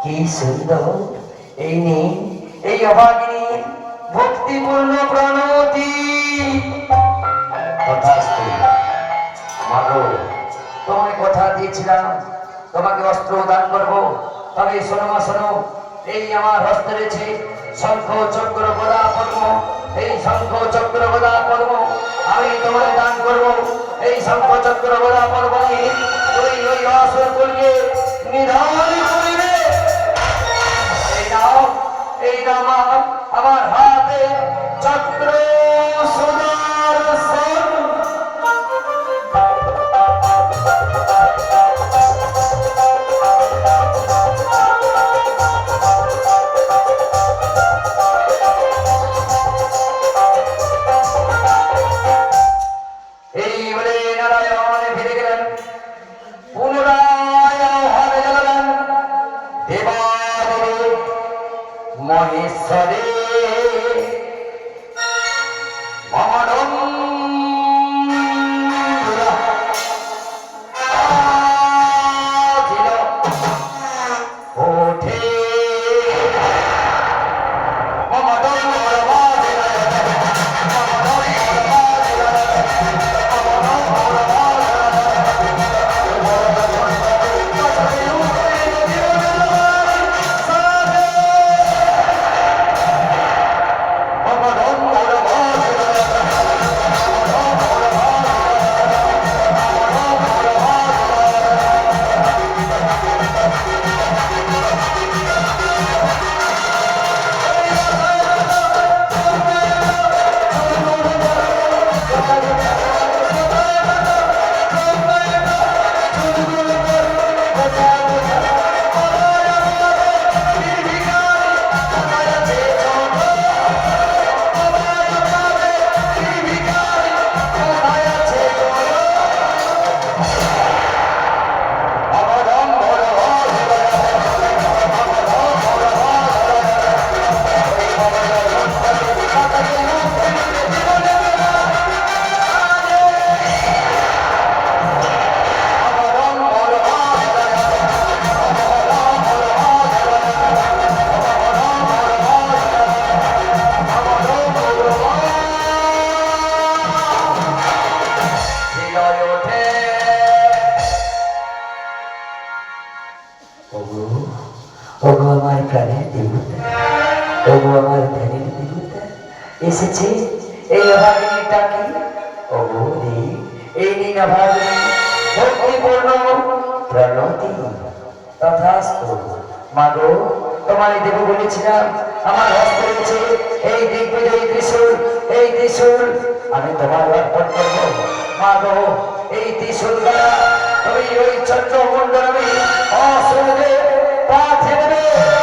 কি সুন্দর এই নেই এই অভাগিনী ভক্তিপূর্ণ প্রাণবতী মাগো তোমায় কথা দিয়েছিলাম তোমাকে অস্ত্র দান করবো তবে শোনো মা শোনো এই আমার হস্তে রয়েছে শঙ্খ চক্র গদা পদ্ম এই শঙ্খ চক্র গদা পদ্ম আমি তোমায় দান করবো এই শঙ্খ চক্র গদা পদ্ম তুই ওই অসুরকে নিধন করিবে এই নাম আমার হাতে চক্র সুদর্শন এই বলে নারায়ণ ফিরে গেলেন পুনরায় আহ্বানে জানালেন দেবাদেবী মহেশ্বরে এসেছে এই অভাগিনীটা কি অবধি এই নীল অভাগিনী ভক্তিপূর্ণ প্রণতি তথাস্তু মাগো তোমায় দেব বলেছিলাম আমার হস্তে রয়েছে এই দিগ্বিজয়ী ত্রিশূল আমি তোমার অর্পণ করবো মাগো এই ত্রিশূল দ্বারা তুমি ওই চন্দ্রমণ্ডলে অসুরদের পা ছেড়ে